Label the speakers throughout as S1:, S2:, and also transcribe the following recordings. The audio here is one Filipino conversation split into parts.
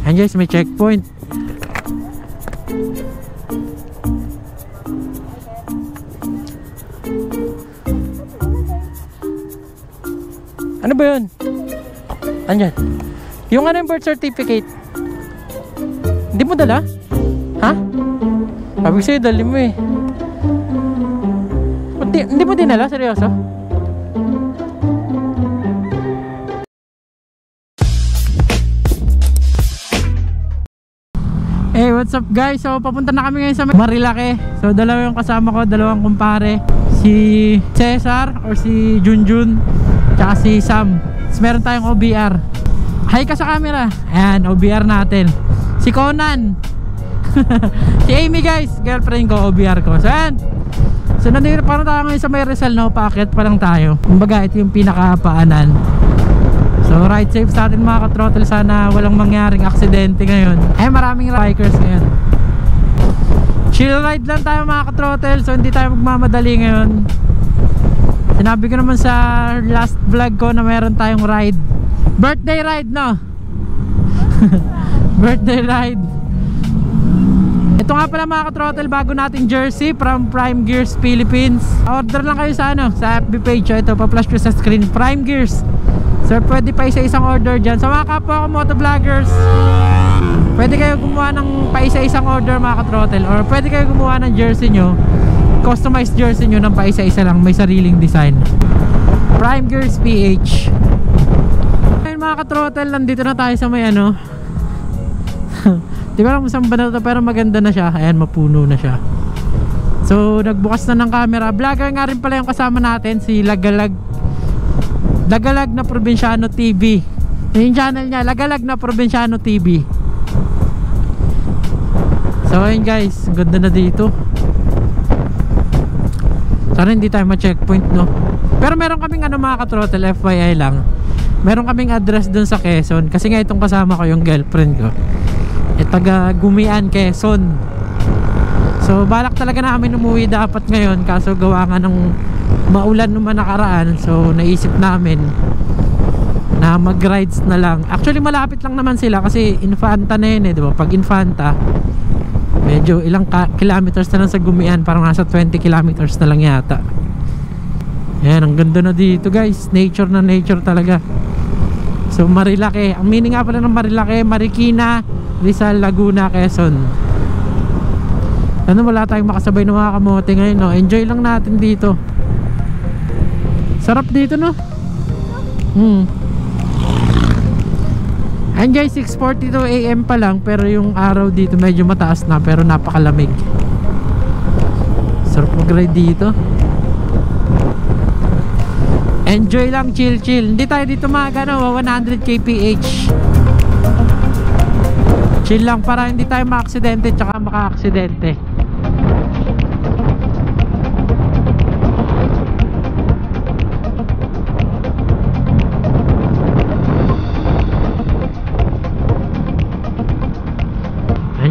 S1: Ayan guys, may checkpoint. Ano ba yun? Andyan. Yung ano yung birth certificate? Hindi mo dala? Ha? Sabi ko sa'yo, dali mo eh. Hindi mo dinala? Seryoso? Hey, what's up guys? So, papunta na kami ngayon sa Marilake. So, dalawa yung kasama ko, dalawang kumpare. Si Cesar or si Junjun, tsaka si Sam. So, meron tayong OBR. Hi ka sa camera. Ayan, OBR natin. Si Conan. Si Amy guys, girlfriend ko, OBR ko. So, ayan. So, nandito parang tayo ngayon sa may Rizal, no? Paakyat pa lang tayo. Kumbaga, ito yung pinakapaanan. So ride safe sa atin mga ka-throttle. Sana walang mangyaring aksidente ngayon. Ay, maraming bikers ngayon. Chill ride lang tayo mga ka-throttle. So hindi tayo magmamadali ngayon. Sinabi ko naman sa last vlog ko na meron tayong ride. Birthday ride, no? Birthday ride. Ito nga pala mga ka-throttle, bago nating jersey from Prime Gears Philippines. Order lang kayo sa ano, sa FB page. So ito, pa-flash ko sa screen, Prime Gears. Sir, pwede pa isa-isang order dyan. Sa mga kapwa ko motovloggers, pwede kayo gumawa ng pa isa-isang order mga ka-throttle. Or pwede kayo gumawa ng jersey nyo, customized jersey nyo ng pa isa-isa lang, may sariling design. Prime Gears PH. Ayun mga ka-throttle, nandito na tayo sa may ano. Di ba lang saan ba na ito, pero maganda na siya. Ayan, mapuno na siya. So, nagbukas na ng camera. Vlogger nga rin pala yung kasama natin, si Lagalag na Probinsyano TV. Yung channel niya, Lagalag na Probinsyano TV. So ayun guys, ganda na dito. Sana hindi tayo ma-checkpoint, no? Pero meron kaming ano mga ka-throttle, FYI lang. Meron kaming address dun sa Quezon. Kasi nga itong kasama ko, yung girlfriend ko, taga Gumian, Quezon. So balak talaga namin umuwi dapat ngayon, kaso gawa nga ng maulan naman nakaraan. So naisip namin na mag-rides na lang. Actually malapit lang naman sila kasi Infanta na yun eh, diba? Pag Infanta medyo ilang kilometers na lang sa Gumian, parang nasa 20 kilometers na lang yata. Yan, ang ganda na dito guys. Nature na nature talaga. So Marilake, ang meaning nga pala ng Marilake, Marikina, Rizal, Laguna, Quezon. Ano, wala tayong makasabay ng mga kamote ngayon, no? Enjoy lang natin dito. Sarap dito, no? And guys, 6:42 AM pa lang, pero yung araw dito medyo mataas na, pero napakalamig. Sarap mag-ride dito. Enjoy lang, chill. Hindi tayo dito mga ano, 100 kph. Chill lang para hindi tayo ma-aksidente tsaka maka-aksidente.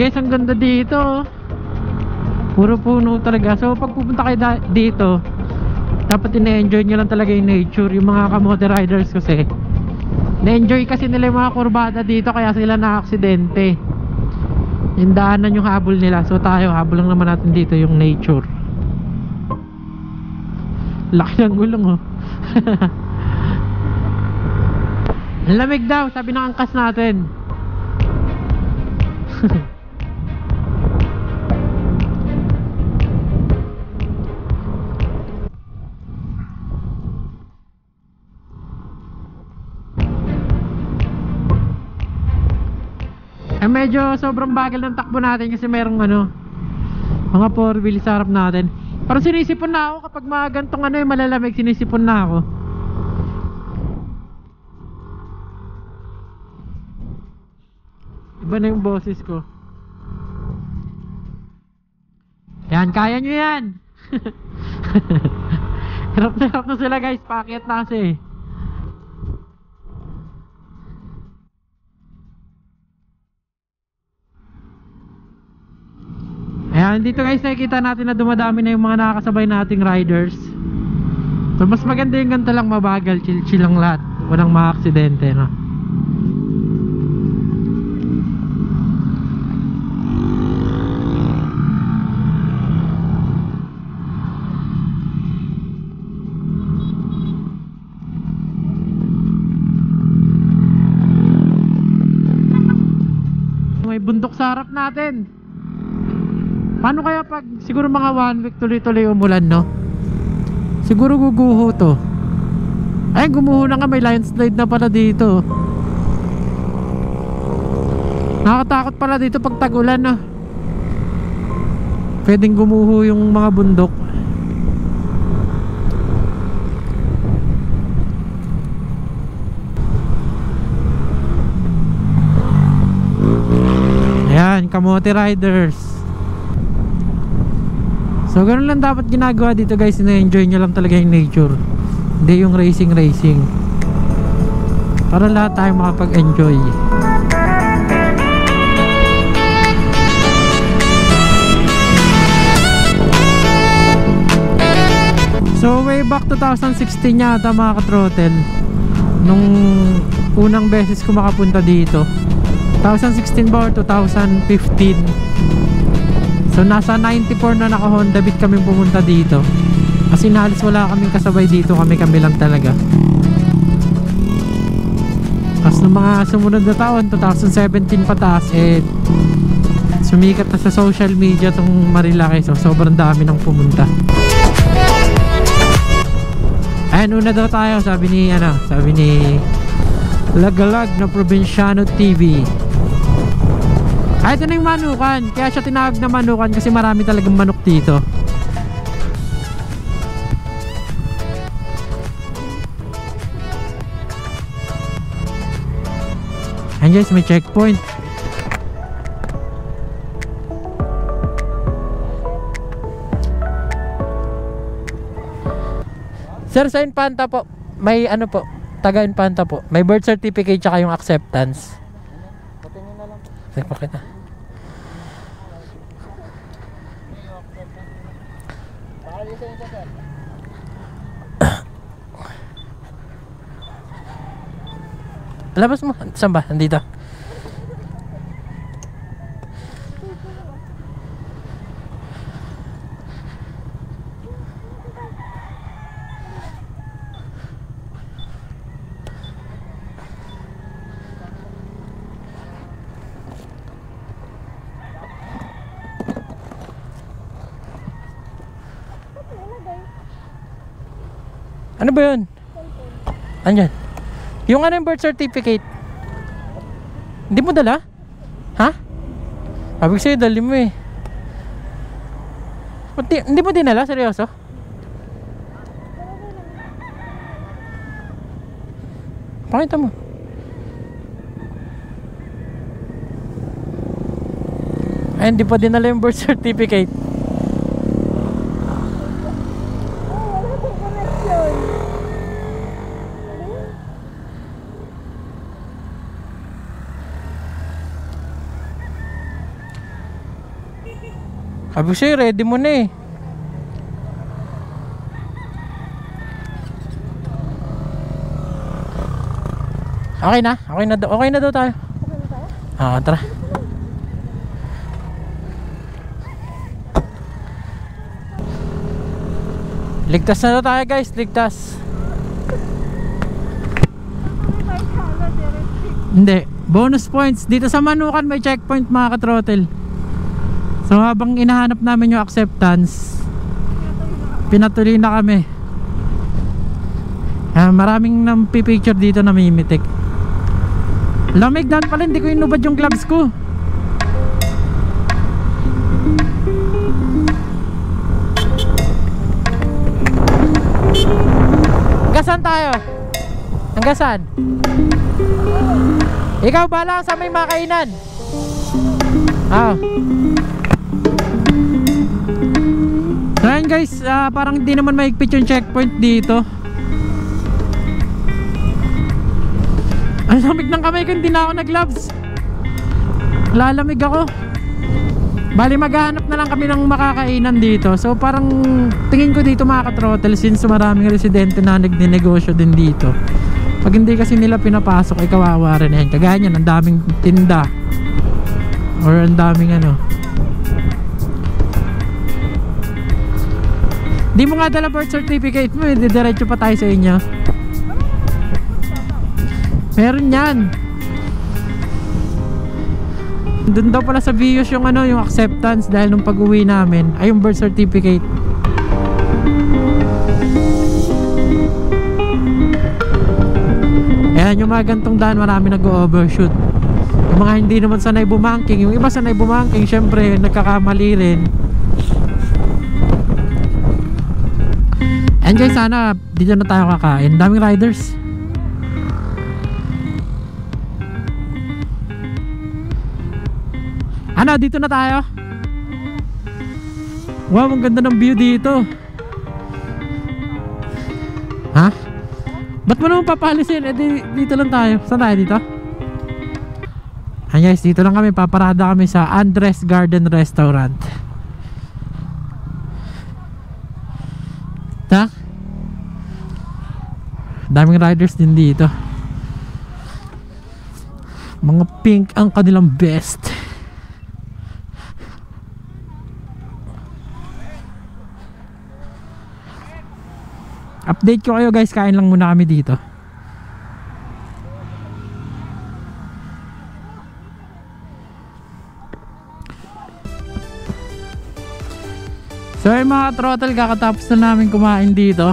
S1: Guys, ang ganda dito. Puro puno talaga. So pag pupunta kayo dito, dapat ina-enjoy nyo lang talaga yung nature. Yung mga kamote riders kasi na-enjoy kasi nila yung mga kurbada dito, kaya sila na-aksidente. Yung daanan yung habol nila. So tayo, habol lang naman natin dito yung nature. Laki ng gulong, oh. Lamig daw, sabi ng angkas natin. Medyo sobrang bagal ng takbo natin kasi merong ano, mga 4-wheel sa harap natin. Parang sinisipon na ako kapag mga gantong ano yung malalamig, sinisipon na ako. Iba na yung boses ko. Yan, kaya nyo yan. Hirap na sila guys, paakyat na kasi. Ayan, dito guys nakikita natin na dumadami na yung mga nakakasabay nating riders. So mas maganda yung ganito lang, mabagal, chill lang lahat. Walang mga aksidente, no? bundok sa harap natin. Paano kaya pag siguro mga 1 week tuloy-tuloy umulan, no? Siguro guguho to. Ay, gumuho na nga, may landslide na pala dito. Nakakatakot pala dito pag tag-ulan, no? Pwedeng gumuho yung mga bundok. Ayan, Kamote Riders. So ganun lang dapat ginagawa dito guys. Na-enjoy nyo lang talaga yung nature, hindi yung racing. Para lahat tayo makapag-enjoy. So way back 2016 yata mga ka-throttle, nung unang beses ko makapunta dito. 2016 ba or 2015? So nasa 94 na naka Honda Beat kami pumunta dito. Kasi halos wala kaming kasabay dito, kami lang talaga. Tapos nung mga sumunod na taon, 2017 pataas, sumikat na sa social media tong Marilaki. So sobrang dami nang pumunta. Ayan, una daw tayo, sabi ni Lagalag na Provinciano TV. Ay, ito na yung manukan. Kaya siya tinawag na manukan kasi marami talagang manok dito. Ayan guys, may checkpoint. Sir, sa Infanta po, may ano po, taga Infanta po, may birth certificate tsaka yung acceptance.
S2: Patingin na lang.
S1: Sige, pakita.
S2: Pakalisin ito, sir.
S1: Labas mo, saan ba? Nandito. Ano ba yun? Andyan. Yung ano yung birth certificate? Hindi mo dala? Ha? Sabi ko sa'yo, dali mo eh. Hindi mo dinala? Seryoso? Pakita mo. Ay, hindi pa dinala yung birth certificate. Sabi ko sa'yo, ready mo na eh. Okay na? Okay na daw tayo. Tara. Ligtas na daw tayo guys, ligtas. Hindi, bonus points. Dito sa Manukan may checkpoint mga ka-throttle. So habang inahanap namin yung acceptance, pinatuloy na kami. Maraming picture dito na mimitik. Lamig dan pala, hindi ko inubad yung gloves ko. Hanggasan tayo? Hanggasan? Ikaw bala sa may makainan. So ayan guys, parang hindi naman mahigpit yung checkpoint dito. Ang lamig ng kamay ko, hindi na ako nag-gloves. Lalamig ako. Bali maghahanap na lang kami ng makakainan dito. So parang tingin ko dito mga ka-throttle, since maraming residente na nagninegosyo din dito, pag hindi kasi nila pinapasok ay kawawa rin. Ayan, kagaya niyan, ang daming tinda or ang daming ano. Di mo nga dala birth certificate mo, didiretso pa tayo sa inyo. Meron yan. Doon daw pala sa Vios yung ano, yung acceptance dahil nung pag-uwi namin ay yung birth certificate. Ayan, yung mga gantong daan marami nag-overshoot. Yung mga hindi naman sanay bumangking, yung iba sanay bumangking, syempre nagkakamali rin. And guys, sana dito na tayo kakain. Daming riders. Ano, dito na tayo? Wow, ang ganda ng view dito. Ha? Ba't mo naman papalisin? Eh dito lang tayo. Saan tayo dito? Ayan guys, dito lang kami. Paparada kami sa Andres Garden Restaurant. Tak? Daming riders din dito. Mga pink ang kanilang best. Update ko kayo guys, kain lang muna kami dito. So yung mga throttle, kakatapos na namin kumain dito.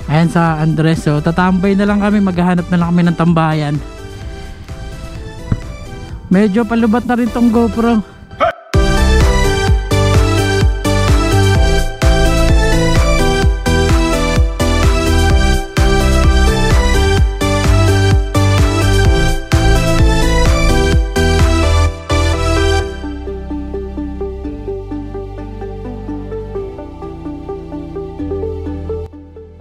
S1: Ayan sa Andres. So tatambay na lang kami, maghahanap na lang kami ng tambayan. Medyo palubat na rin tong GoPro.